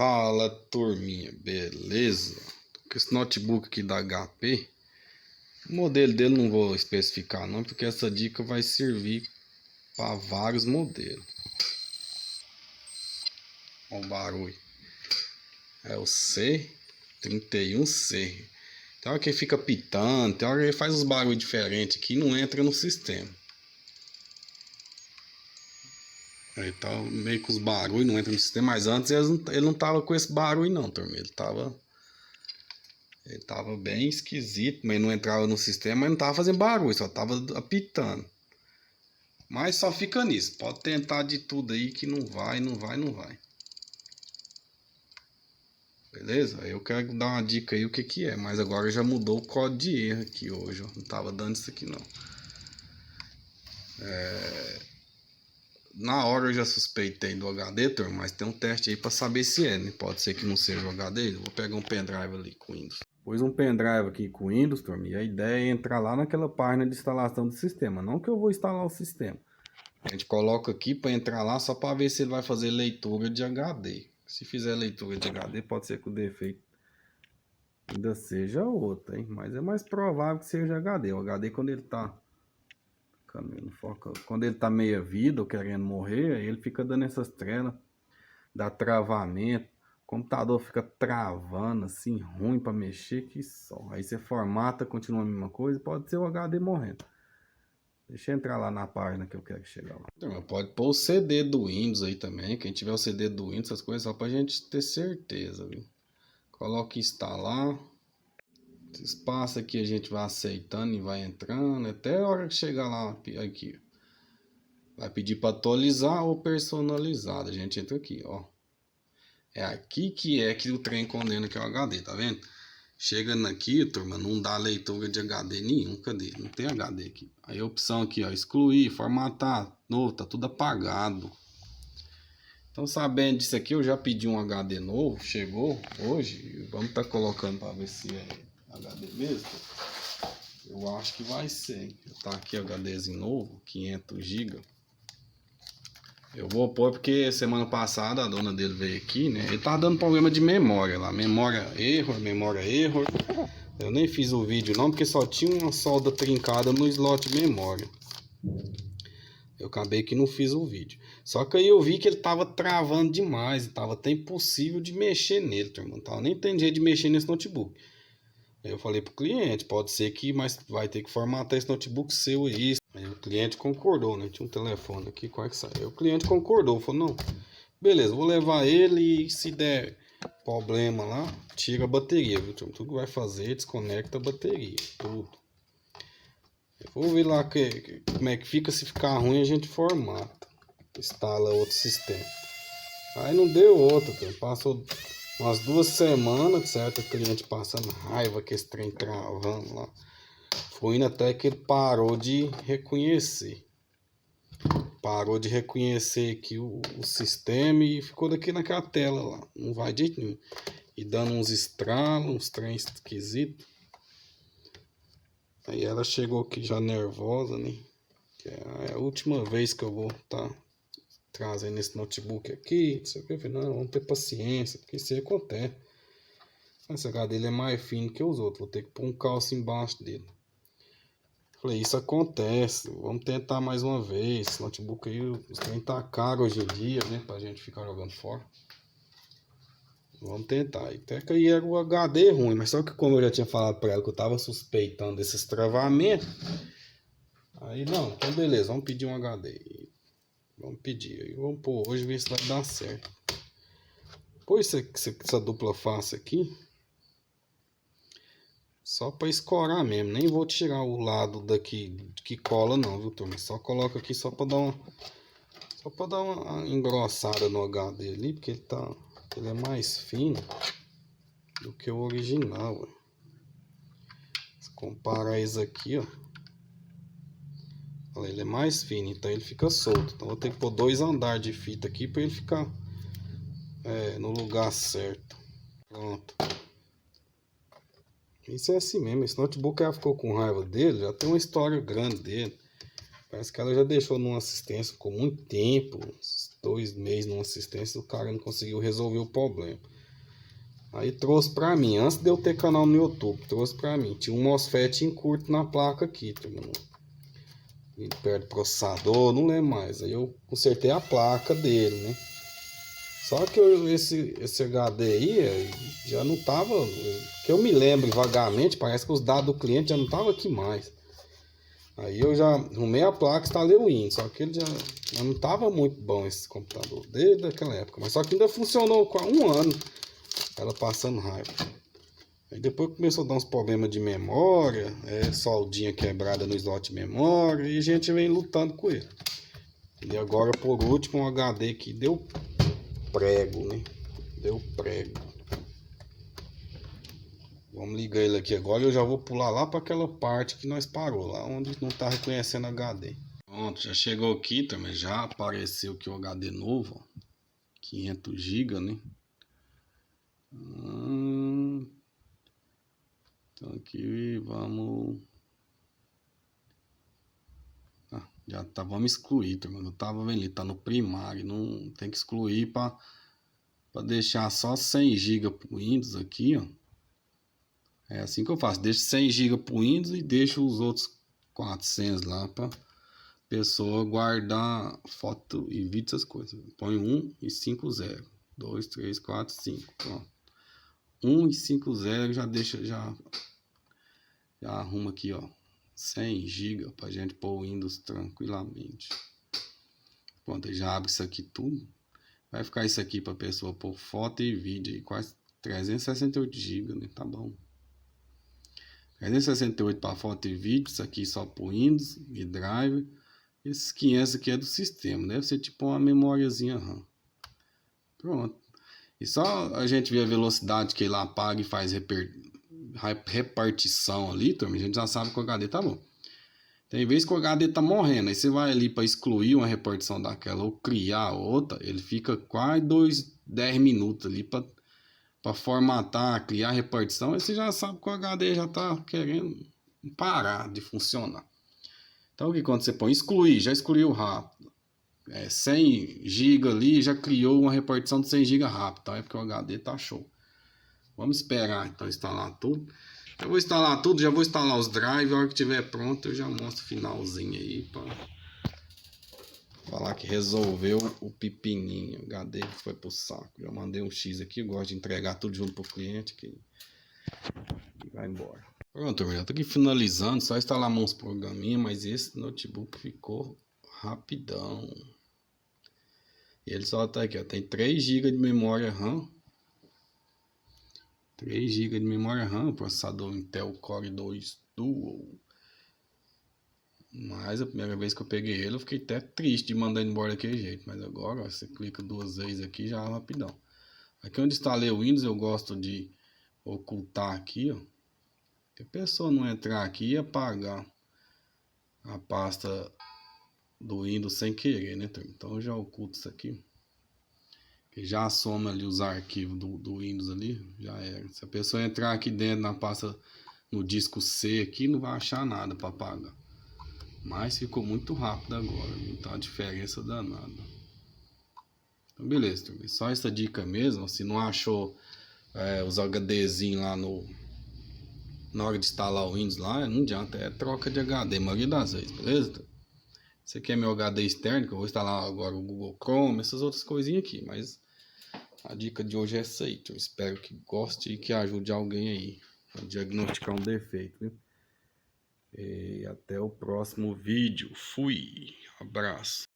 Fala, turminha, beleza? Com esse notebook aqui da HP, o modelo dele não vou especificar não, porque essa dica vai servir para vários modelos. Olha o barulho. É o C31C. Tem hora que ele fica pitando, tem hora que ele faz uns barulhos diferentes aqui e não entra no sistema. Ele tá meio com os barulhos, não entra no sistema, mas antes ele não tava com esse barulho não, turma. Ele tava bem esquisito, mas não entrava no sistema, mas não tava fazendo barulho, só tava apitando. Mas só fica nisso, pode tentar de tudo aí que não vai. Beleza? Eu quero dar uma dica aí o que é, mas agora já mudou o código de erro aqui hoje, ó. Não tava dando isso aqui não. Na hora eu já suspeitei do HD, turma, mas tem um teste aí para saber se é, né? Pode ser que não seja o HD. Eu vou pegar um pendrive ali com Windows. Pus um pendrive aqui com Windows, turma, e a ideia é entrar lá naquela página de instalação do sistema. Não que eu vou instalar o sistema. A gente coloca aqui para entrar lá só para ver se ele vai fazer leitura de HD. Se fizer leitura de HD, pode ser que o defeito ainda seja outro, hein? Mas é mais provável que seja HD. O HD, quando ele tá quando ele tá meia vida ou querendo morrer, aí ele fica dando essas trelas, dá travamento, o computador fica travando assim, ruim para mexer, que só. Aí você formata, continua a mesma coisa, pode ser o HD morrendo. Deixa eu entrar lá na página que eu quero chegar lá. Então, pode pôr o CD do Windows aí também, quem tiver o CD do Windows, essas coisas, só pra gente ter certeza, viu? Coloca instalar. Esse espaço aqui a gente vai aceitando e vai entrando até a hora que chegar lá aqui. Vai pedir para atualizar ou personalizado. A gente entra aqui, ó. É aqui que o trem condena que é o HD, tá vendo? Chegando aqui, turma, não dá leitura de HD nenhum. Cadê? Não tem HD aqui. Aí a opção aqui, ó, excluir, formatar, novo, tá tudo apagado. Então, sabendo disso aqui, eu já pedi um HD novo, chegou hoje. Vamos tá colocando para ver se é HD mesmo. Eu acho que vai ser. Tá aqui o HDzinho novo, 500 GB. Eu vou pôr porque semana passada a dona dele veio aqui, né? Ele tá dando problema de memória lá. Memória erro. Eu nem fiz o vídeo não, porque só tinha uma solda trincada no slot memória. Eu acabei que não fiz o vídeo. Só que aí eu vi que ele tava travando demais. Tava até impossível de mexer nele, turma. Não tava nem tendo jeito de mexer nesse notebook. Aí eu falei pro cliente, pode ser que, mas vai ter que formatar esse notebook seu aí. Aí o cliente concordou, né? Tinha um telefone aqui, qual é que saiu? Aí o cliente concordou, falou, não, beleza, vou levar ele e se der problema lá, tira a bateria, viu? Tudo que vai fazer, desconecta a bateria, tudo. Eu vou ver lá como é que fica, se ficar ruim a gente formata, instala outro sistema. Aí não deu outra, passou umas 2 semanas, certo? O cliente passando raiva que esse trem travando lá. Foi indo até que ele parou de reconhecer. Parou de reconhecer aqui o sistema e ficou daqui naquela tela lá. Não vai de jeito nenhum. E dando uns estralos, uns trens esquisitos. Aí ela chegou aqui já nervosa, né? Que é a última vez que eu vou estar trazendo esse notebook aqui. Não sei o que. Eu falei, não, vamos ter paciência, porque isso aí acontece. Esse HD dele é mais fino que os outros. Vou ter que pôr um calço embaixo dele. Falei, isso acontece, vamos tentar mais uma vez. Esse notebook aí, os trem tá caro hoje em dia, né? Pra gente ficar jogando fora. Vamos tentar. Até que aí era o HD ruim, mas só que como eu já tinha falado pra ela que eu tava suspeitando desses travamentos. Aí não, então beleza, vamos pedir um HD. Vamos pedir, aí vamos pôr hoje ver se vai dar certo. Depois essa dupla face aqui. Só para escorar mesmo, nem vou tirar o lado daqui que cola não, viu, turma? Só coloca aqui só para dar uma engrossada no HD ali, porque ele é mais fino do que o original, ó. Se comparar esse aqui, ó. Olha, ele é mais fino, então ele fica solto. Então eu vou ter que pôr 2 andares de fita aqui para ele ficar no lugar certo. Pronto. Isso é assim mesmo, esse notebook ela ficou com raiva dele, já tem uma história grande dele. Parece que ela já deixou numa assistência com muito tempo, 2 meses numa assistência, o cara não conseguiu resolver o problema. Aí trouxe pra mim, antes de eu ter canal no YouTube, trouxe pra mim. Tinha um MOSFET em curto na placa aqui, perto do processador, não lembro mais. Aí eu consertei a placa dele, né? Só que esse HD aí já não tava, que eu me lembro vagamente, parece que os dados do cliente já não tava aqui mais. Aí eu já arrumei a placa, instalei o Windows, só que ele já não tava muito bom esse computador desde aquela época. Mas só que ainda funcionou com 1 ano, ela passando raiva. Aí depois começou a dar uns problemas de memória, soldinha quebrada no slot de memória, e a gente vem lutando com ele. E agora por último um HD que deu prego, né? Deu prego. Vamos ligar ele aqui agora. Eu já vou pular lá para aquela parte que nós parou, lá onde não tá reconhecendo HD. Pronto, já chegou aqui também. Já apareceu aqui o HD novo, ó, 500 GB, né? Então aqui vamos. Já tá, vamos excluir, também. Eu tava vendo ali, tá no primário, não tem que excluir para deixar só 100 GB pro Windows aqui, ó. É assim que eu faço, deixo 100 GB pro Windows e deixo os outros 400 lá para pessoa guardar foto e vídeo, essas coisas. Põe 1 e 50, 2, 3, 4, 5, pronto. 1 e 50 já deixa, já arruma aqui, ó, 100 GB pra gente pôr o Windows tranquilamente. Pronto, já abre isso aqui tudo. Vai ficar isso aqui pra pessoa pôr foto e vídeo aí, quase 368 GB, né? Tá bom. 368 para foto e vídeo, isso aqui só pro Windows e Drive. Esses 500 aqui é do sistema, deve ser tipo uma memóriazinha RAM. Pronto. E só a gente ver a velocidade que ele apaga e faz repartição ali, turma, a gente já sabe que o HD tá bom. Tem vezes que o HD tá morrendo, aí você vai ali para excluir uma repartição daquela ou criar outra, ele fica quase 10 minutos ali para formatar, criar repartição, aí você já sabe que o HD já tá querendo parar de funcionar. Então o que quando você põe excluir, já excluiu rápido. 100 GB ali, já criou uma repartição de 100 GB rápido, tá? É porque o HD tá show. Vamos esperar então instalar tudo. Eu vou instalar tudo, já vou instalar os drives, a hora que tiver pronto eu já mostro o finalzinho aí para falar que resolveu o pepininho. O HD foi pro saco. Já mandei um X aqui, eu gosto de entregar tudo junto pro cliente que vai embora. Pronto, eu já tô aqui finalizando, só instalar uns programinha, mas esse notebook ficou rapidão. Ele só tá aqui, ó, tem 3 GB de memória RAM. 3 GB de memória RAM, processador Intel Core 2 Dual. Mas a primeira vez que eu peguei ele, eu fiquei até triste de mandar ele embora daquele jeito. Mas agora, ó, você clica 2 vezes aqui, já é rapidão. Aqui onde instalei o Windows, eu gosto de ocultar aqui, ó. Se a pessoa não entrar aqui e apagar a pasta do Windows sem querer, né? Então eu já oculto isso aqui. Que já soma ali os arquivos do Windows ali, já era. Se a pessoa entrar aqui dentro na pasta, no disco C aqui, não vai achar nada para apagar. Mas ficou muito rápido agora, viu? Tá uma diferença danada. Então beleza, turma. Só essa dica mesmo. Se não achou os HDzinhos lá na hora de instalar o Windows lá, não adianta, é troca de HD, a maioria das vezes, beleza? Esse aqui é meu HD externo, que eu vou instalar agora o Google Chrome, essas outras coisinhas aqui, mas a dica de hoje é essa aí, então espero que goste e que ajude alguém aí a diagnosticar um defeito, viu? E até o próximo vídeo. Fui, abraço.